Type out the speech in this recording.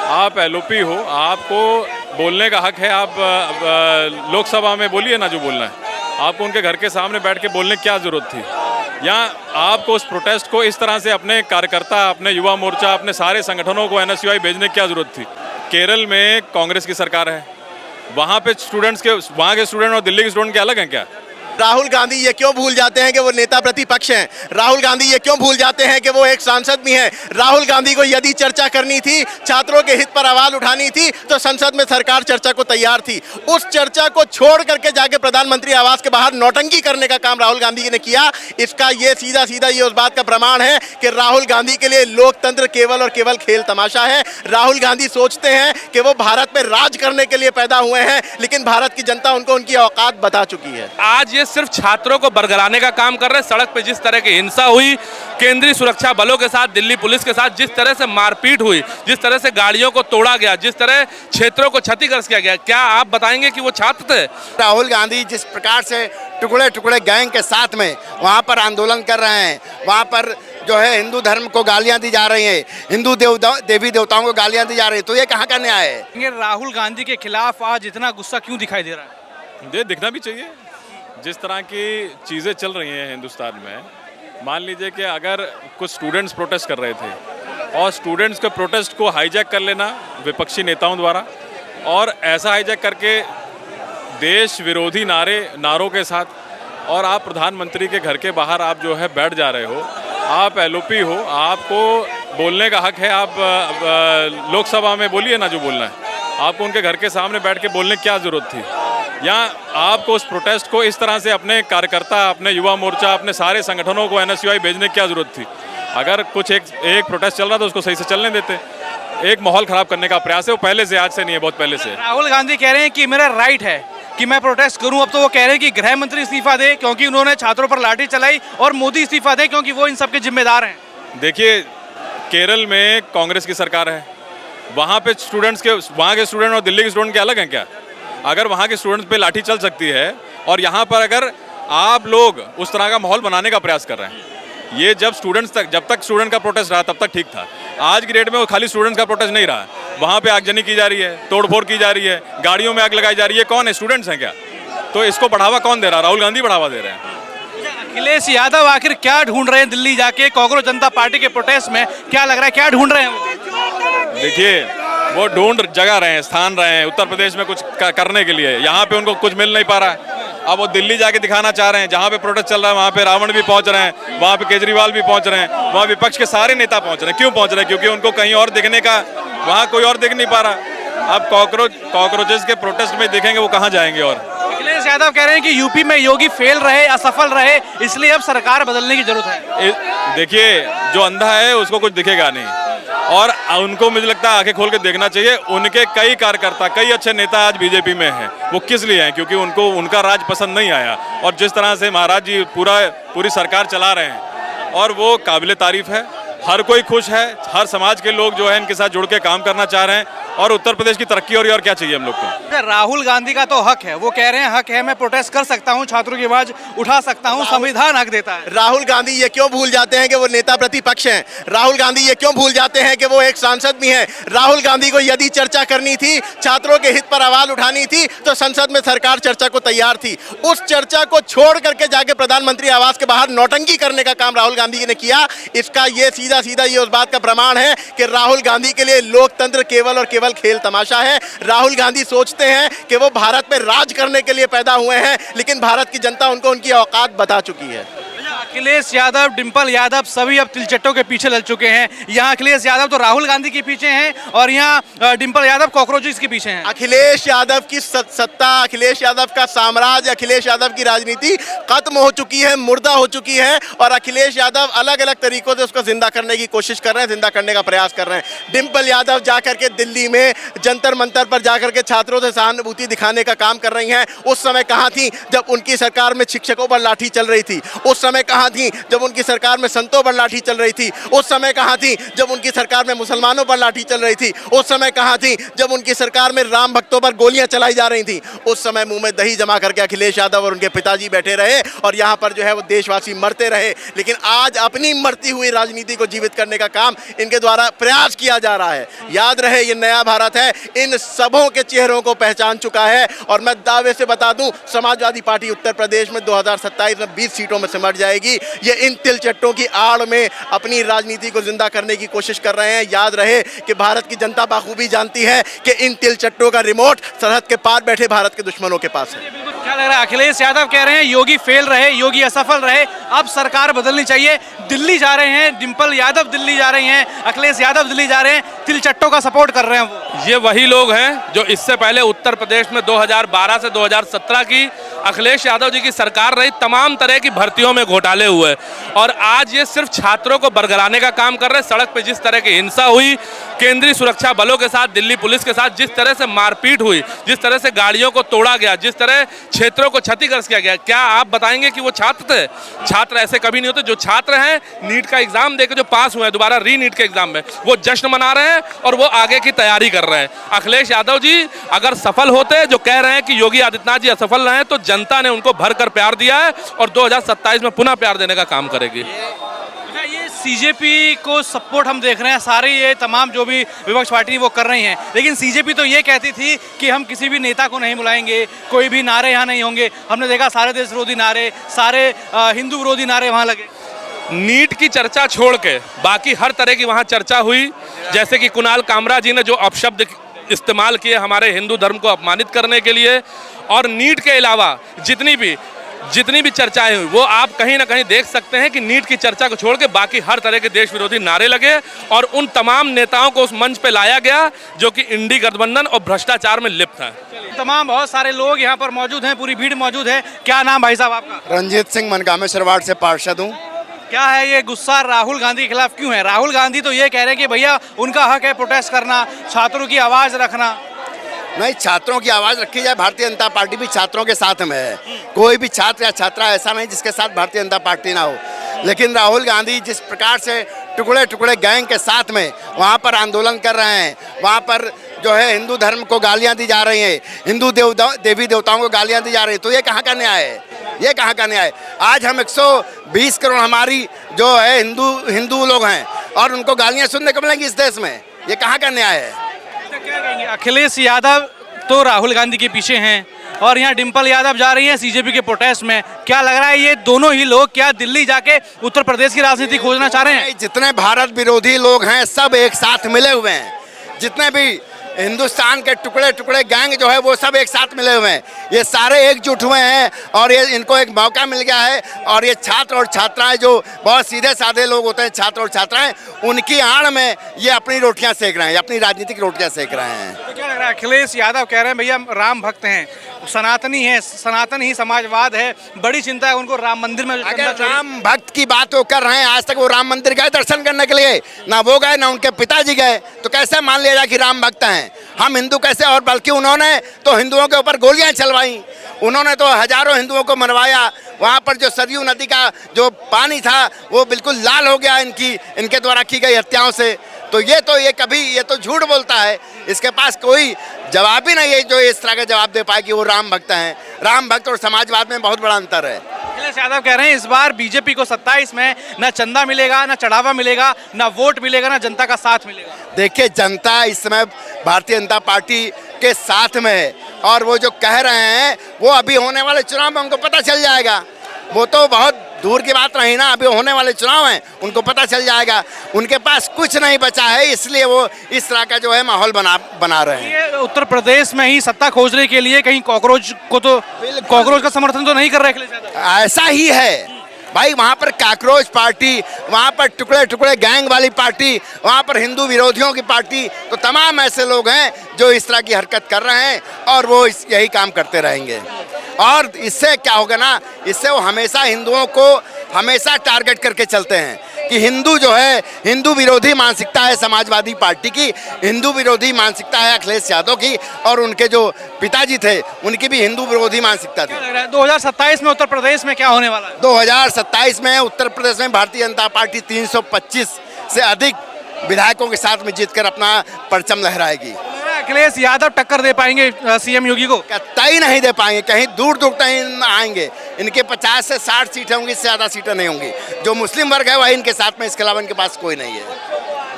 आप एलओपी हो, आपको बोलने का हक है। आप लोकसभा में बोलिए ना जो बोलना है। आपको उनके घर के सामने बैठ के बोलने की क्या ज़रूरत थी? या आपको उस प्रोटेस्ट को इस तरह से अपने कार्यकर्ता, अपने युवा मोर्चा, अपने सारे संगठनों को एनएसयूआई भेजने की क्या ज़रूरत थी? केरल में कांग्रेस की सरकार है, वहाँ पे वहाँ के स्टूडेंट और दिल्ली के स्टूडेंट के अलग हैं क्या? राहुल गांधी ये क्यों भूल जाते हैं कि वो नेता प्रतिपक्ष हैं? राहुल गांधी ये क्यों भूल जाते हैं कि वो एक सांसद भी हैं? राहुल गांधी को यदि चर्चा करनी थी, छात्रों के हित पर आवाज उठानी थी, तो संसद में सरकार चर्चा को तैयार थी। उस चर्चा को छोड़ करके जाके प्रधानमंत्री आवास के बाहर नौटंकी करने का काम राहुल गांधी ने किया। इसका ये सीधा ये उस बात का प्रमाण है कि राहुल गांधी के लिए लोकतंत्र केवल और केवल खेल तमाशा है। राहुल गांधी सोचते हैं कि वो भारत में राज करने के लिए पैदा हुए हैं, लेकिन भारत की जनता उनको उनकी औकात बता चुकी है। आज ये सिर्फ छात्रों को बरगलाने का काम कर रहे हैं। सड़क पे जिस तरह की हिंसा हुई, केंद्रीय सुरक्षा बलों के साथ, दिल्ली पुलिस के साथ जिस तरह से मारपीट हुई, जिस तरह से गाड़ियों को तोड़ा गया, जिस तरह क्षेत्रों को क्षतिग्रस्त किया गया, क्या आप बताएंगे कि वो छात्र थे? राहुल गांधी जिस प्रकार से टुकड़े टुकड़े गैंग के साथ में वहाँ पर आंदोलन कर रहे हैं, वहाँ पर जो है हिंदू धर्म को गालियाँ दी जा रही हैं, हिंदू देवी देवताओं को गालियाँ दी जा रही है, तो ये कहाँ का न्याय है? राहुल गांधी के खिलाफ आज इतना गुस्सा क्यों दिखाई दे रहा है? ये दिखना भी चाहिए। जिस तरह की चीज़ें चल रही हैं हिंदुस्तान में, मान लीजिए कि अगर कुछ स्टूडेंट्स प्रोटेस्ट कर रहे थे और स्टूडेंट्स के प्रोटेस्ट को हाईजैक कर लेना विपक्षी नेताओं द्वारा, और ऐसा हाईजैक करके देश विरोधी नारों के साथ, और आप प्रधानमंत्री के घर के बाहर आप जो है बैठ जा रहे हो, आप एलओपी हो, आपको बोलने का हक है। आप लोकसभा में बोलिए ना जो बोलना है। आपको उनके घर के सामने बैठ के बोलने की क्या ज़रूरत थी? या आपको उस प्रोटेस्ट को इस तरह से अपने कार्यकर्ता, अपने युवा मोर्चा, अपने सारे संगठनों को एनएसयूआई भेजने की क्या ज़रूरत थी? अगर कुछ एक प्रोटेस्ट चल रहा था उसको सही से चलने देते। एक माहौल ख़राब करने का प्रयास है, वो पहले से, आज से नहीं है, बहुत पहले से। राहुल गांधी कह रहे हैं कि मेरा राइट है कि मैं प्रोटेस्ट करूं। अब तो वो कह रहे हैं कि गृह मंत्री इस्तीफा दे क्योंकि उन्होंने छात्रों पर लाठी चलाई, और मोदी इस्तीफा दे क्योंकि वो इन सबके जिम्मेदार हैं। देखिए, केरल में कांग्रेस की सरकार है, वहाँ पे वहाँ के स्टूडेंट और दिल्ली के स्टूडेंट के अलग हैं क्या? अगर वहाँ के स्टूडेंट्स पे लाठी चल सकती है, और यहाँ पर अगर आप लोग उस तरह का माहौल बनाने का प्रयास कर रहे हैं, ये जब तक स्टूडेंट का प्रोटेस्ट रहा तब तक ठीक था। आज की डेट में वो खाली स्टूडेंट्स का प्रोटेस्ट नहीं रहा, वहाँ पे आगजनी की जा रही है, तोड़फोड़ की जा रही है, गाड़ियों में आग लगाई जा रही है। कौन है? स्टूडेंट्स हैं क्या? तो इसको बढ़ावा कौन दे रहा है? राहुल गांधी बढ़ावा दे रहे हैं। अखिलेश यादव आखिर क्या ढूंढ रहे हैं दिल्ली जाके कांग्रेस जनता पार्टी के प्रोटेस्ट में? क्या लग रहा है, क्या ढूंढ रहे हैं वो? देखिए, वो ढूंढ जगह रहे हैं, स्थान रहे हैं उत्तर प्रदेश में कुछ करने के लिए। यहाँ पे उनको कुछ मिल नहीं पा रहा है। अब वो दिल्ली जाके दिखाना चाह रहे हैं, जहाँ पे प्रोटेस्ट चल रहा है वहाँ पे रावण भी पहुँच रहे हैं, वहाँ पे केजरीवाल भी पहुँच रहे हैं, वहाँ विपक्ष के सारे नेता पहुँच रहे हैं। क्यों पहुँच रहे हैं? क्योंकि उनको कहीं और दिखने का, वहाँ कोई और दिख नहीं पा रहा। अब कॉकरोचेस के प्रोटेस्ट में देखेंगे वो कहाँ जाएंगे। और अखिलेश यादव कह रहे हैं कि यूपी में योगी फेल रहे, असफल रहे, इसलिए अब सरकार बदलने की जरूरत है। देखिए, जो अंधा है उसको कुछ दिखेगा नहीं, और उनको मुझे लगता है आंखें खोल के देखना चाहिए। उनके कई कार्यकर्ता, कई अच्छे नेता आज बीजेपी में हैं। वो किस लिए हैं? क्योंकि उनको उनका राज पसंद नहीं आया, और जिस तरह से महाराज जी पूरी सरकार चला रहे हैं, और वो काबिले तारीफ है। हर कोई खुश है, हर समाज के लोग जो है इनके साथ जुड़ के काम करना चाह रहे हैं, और उत्तर प्रदेश की तरक्की और क्या चाहिए हम लोग को? राहुल गांधी का तो हक है, वो कह रहे हैं हक है, मैं प्रोटेस्ट कर सकता हूं, छात्रों की आवाज उठा सकता हूं, संविधान हक देता है। राहुल गांधी ये क्यों भूल जाते हैं कि वो नेता प्रतिपक्ष हैं? राहुल गांधी ये क्यों भूल जाते हैं कि वो एक सांसद भी हैं? राहुल गांधी को यदि चर्चा करनी थी, छात्रों के हित पर आवाज उठानी थी, तो संसद में सरकार चर्चा को तैयार थी। उस चर्चा को छोड़ करके जाके प्रधानमंत्री आवास के बाहर नौटंकी करने का काम राहुल गांधी ने किया। इसका ये सीधा ये उस बात का प्रमाण है कि राहुल गांधी के लिए लोकतंत्र केवल और केवल खेल तमाशा है। राहुल गांधी सोचते हैं कि वो भारत में राज करने के लिए पैदा हुए हैं, लेकिन भारत की जनता उनको उनकी औकात बता चुकी है। अखिलेश यादव, डिंपल यादव सभी अब तिलचट्टों के पीछे लग चुके हैं। यहाँ अखिलेश यादव तो राहुल गांधी के पीछे हैं, और यहाँ डिंपल यादव कॉकरोचेस के पीछे हैं। अखिलेश यादव की सत्ता, अखिलेश यादव का साम्राज्य, अखिलेश यादव की राजनीति खत्म हो चुकी है, मुर्दा हो चुकी है, और अखिलेश यादव अलग अलग तरीकों से उसको जिंदा करने की कोशिश कर रहे हैं, जिंदा करने का प्रयास कर रहे हैं। डिंपल यादव जाकर के दिल्ली में जंतर मंतर पर जाकर के छात्रों से सहानुभूति दिखाने का काम कर रही हैं। उस समय कहाँ थी जब उनकी सरकार में शिक्षकों पर लाठी चल रही थी? उस समय कहाँ कहाँ थी जब उनकी सरकार में संतों पर लाठी चल रही थी? उस समय कहाँ थी जब उनकी सरकार में मुसलमानों पर लाठी चल रही थी? उस समय कहाँ थी जब उनकी सरकार में राम भक्तों पर गोलियां चलाई जा रही थी? उस समय मुंह में दही जमा करके अखिलेश यादव और उनके पिताजी बैठे रहे और यहाँ पर जो है वो देशवासी मरते रहे। लेकिन आज अपनी मरती हुई राजनीति को जीवित करने का काम इनके द्वारा प्रयास किया जा रहा है। याद रहे, ये नया भारत है, इन सबों के चेहरों को पहचान चुका है। और मैं दावे से बता दूं, समाजवादी पार्टी उत्तर प्रदेश में 2027 में 20 सीटों में सिमट जाएगी। ये इन तिलचट्टों की आड़ में अपनी राजनीति को जिंदा करने की कोशिश कर रहे हैं। याद रहे कि भारत की जनता बखूबी जानती है कि इन तिलचट्टों का रिमोट सरहद के पार बैठे भारत के दुश्मनों के पास है। क्या लग रहा है? अखिलेश यादव कह रहे हैं योगी फेल रहे, योगी असफल रहे, अब सरकार बदलनी चाहिए। दिल्ली जा रहे हैं, डिंपल यादव दिल्ली जा रही हैं, अखिलेश यादव दिल्ली जा रहे हैं, तिलचट्टों का सपोर्ट कर रहे हैं वो। ये वही लोग हैं जो इससे पहले उत्तर प्रदेश में 2012 से 2017 की अखिलेश यादव जी की सरकार रही, तमाम तरह की भर्तियों में घोटाले हुए और आज ये सिर्फ छात्रों को बरगलाने का काम कर रहे हैं। सड़क पे जिस तरह की हिंसा हुई, केंद्रीय सुरक्षा बलों के साथ, दिल्ली पुलिस के साथ जिस तरह से मारपीट हुई, जिस तरह से गाड़ियों को तोड़ा गया, जिस तरह क्षेत्रों को क्षतिग्रस्त किया गया, क्या आप बताएंगे कि वो छात्र थे? छात्र ऐसे कभी नहीं होते। जो छात्र हैं नीट का एग्जाम देकर जो पास हुए हैं दोबारा री नीट के एग्जाम में, वो जश्न मना रहे हैं और वो आगे की तैयारी कर रहे हैं। अखिलेश यादव जी अगर सफल होते, जो कह रहे हैं कि योगी आदित्यनाथ जी असफल रहे, तो जनता ने उनको भरकर प्यार दिया है और 2027 में पुनः प्यार देने का काम करेगी। ये सीजेपी को सपोर्ट हम देख रहे हैं, सारे ये तमाम जो भी विपक्ष पार्टी वो कर रही हैं, लेकिन सीजेपी तो ये कहती थी कि हम किसी भी नेता को नहीं बुलाएंगे, कोई भी नारे यहाँ नहीं होंगे। हमने देखा सारे देश विरोधी नारे, सारे हिंदू विरोधी नारे वहाँ लगे। नीट की चर्चा छोड़ के बाकी हर तरह की वहाँ चर्चा हुई, जैसे कि कुणाल कामरा जी ने जो अपशब्द इस्तेमाल किए हमारे हिंदू धर्म को अपमानित करने के लिए, और नीट के अलावा जितनी भी चर्चाएं हुई वो आप कहीं ना कहीं देख सकते हैं कि नीट की चर्चा को छोड़ के बाकी हर तरह के देश विरोधी नारे लगे और उन तमाम नेताओं को उस मंच पे लाया गया जो कि इंडी गठबंधन और भ्रष्टाचार में लिप्त हैं। तमाम बहुत सारे लोग यहाँ पर मौजूद हैं, पूरी भीड़ मौजूद है। क्या नाम भाई साहब आपका? रंजीत सिंह, मनकामेश्वर वार्ड से पार्षद हूँ। क्या है ये गुस्सा राहुल गांधी के खिलाफ क्यों है? राहुल गांधी तो ये कह रहे हैं कि भैया उनका हक है प्रोटेस्ट करना, छात्रों की आवाज रखना। नहीं, छात्रों की आवाज़ रखी जाए। भारतीय जनता पार्टी भी छात्रों के साथ में है। कोई भी छात्र या छात्रा ऐसा नहीं जिसके साथ भारतीय जनता पार्टी ना हो। लेकिन राहुल गांधी जिस प्रकार से टुकड़े टुकड़े गैंग के साथ में वहाँ पर आंदोलन कर रहे हैं, वहाँ पर जो है हिंदू धर्म को गालियाँ दी जा रही हैं, हिंदू देवी देवताओं को गालियाँ दी जा रही हैं, तो ये कहाँ का न्याय है? ये कहाँ का न्याय? आज हम 120 करोड़ हमारी जो है हिंदू लोग हैं और उनको गालियाँ सुनने को मिलेंगी इस देश में। ये कहाँ का न्याय है? क्या कहेंगे? अखिलेश यादव तो राहुल गांधी के पीछे हैं और यहाँ डिंपल यादव जा रही है सीजेपी के प्रोटेस्ट में। क्या लग रहा है ये दोनों ही लोग क्या दिल्ली जाके उत्तर प्रदेश की राजनीति खोजना चाह रहे हैं? जितने भारत विरोधी लोग हैं सब एक साथ मिले हुए हैं। जितने भी हिंदुस्तान के टुकड़े टुकड़े गैंग जो है वो सब एक साथ मिले हुए हैं। ये सारे एकजुट हुए हैं और ये इनको एक मौका मिल गया है। और ये छात्र और छात्राएं जो बहुत सीधे साधे लोग होते हैं, छात्र और छात्राएं, उनकी आड़ में ये अपनी रोटियां सेक रहे हैं, अपनी राजनीतिक रोटियां सेक रहे हैं। तो क्या लग रहा है? अखिलेश यादव कह रहे हैं भैया राम भक्त हैं, सनातनी है, सनातन ही समाजवाद है, बड़ी चिंता है उनको राम मंदिर में। अगर राम भक्त की बात वो कर रहे हैं, आज तक वो राम मंदिर गए दर्शन करने के लिए? ना वो गए ना उनके पिताजी गए, तो कैसे मान लिया जाए कि राम भक्त हैं? हम हिंदू कैसे? और बल्कि उन्होंने तो हिंदुओं के ऊपर गोलियां चलवाई, उन्होंने तो हजारों हिंदुओं को मरवाया। वहाँ पर जो सरयू नदी का जो पानी था वो बिल्कुल लाल हो गया इनके द्वारा की गई हत्याओं से। तो ये तो झूठ बोलता है, इसके पास कोई जवाब ही नहीं है जो इस तरह का जवाब दे पाए कि वो राम भक्त हैं। राम भक्त और समाजवाद में बहुत बड़ा अंतर है। अखिलेश यादव कह रहे हैं इस बार बीजेपी को 27 में ना चंदा मिलेगा, ना चढ़ावा मिलेगा, ना वोट मिलेगा, ना जनता का साथ मिलेगा। देखिए, जनता इस समय भारतीय जनता पार्टी के साथ में है और वो जो कह रहे हैं वो अभी होने वाले चुनाव में उनको पता चल जाएगा। वो तो बहुत दूर की बात रही ना, अभी होने वाले चुनाव हैं, उनको पता चल जाएगा। उनके पास कुछ नहीं बचा है, इसलिए वो इस तरह का जो है माहौल बना रहे हैं। ये उत्तर प्रदेश में ही सत्ता खोजने के लिए कहीं कॉकरोच का समर्थन तो नहीं कर रहे अखिलेश यादव? ऐसा ही है भाई, वहाँ पर कॉकरोच पार्टी, वहाँ पर टुकड़े टुकड़े गैंग वाली पार्टी, वहाँ पर हिंदू विरोधियों की पार्टी, तो तमाम ऐसे लोग हैं जो इस तरह की हरकत कर रहे हैं और वो यही काम करते रहेंगे। और इससे क्या होगा ना, इससे वो हमेशा हिंदुओं को हमेशा टारगेट करके चलते हैं कि हिंदू जो है, हिंदू विरोधी मानसिकता है समाजवादी पार्टी की, हिंदू विरोधी मानसिकता है अखिलेश यादव की, और उनके जो पिताजी थे उनकी भी हिंदू विरोधी मानसिकता थी। क्या लग रहा है 2027 में उत्तर प्रदेश में क्या होने वाला है? 2027 में उत्तर प्रदेश में भारतीय जनता पार्टी 325 से अधिक विधायकों के साथ में जीतकर अपना परचम लहराएगी। अखिलेश यादव टक्कर दे पाएंगे सीएम योगी को? कतई नहीं दे पाएंगे, कहीं दूर दूर तक आएंगे। इनके 50 से 60 सीटें होंगी, इससे ज़्यादा सीटें नहीं होंगी। जो मुस्लिम वर्ग है वही इनके साथ में, इसके अलावा इनके पास कोई नहीं है।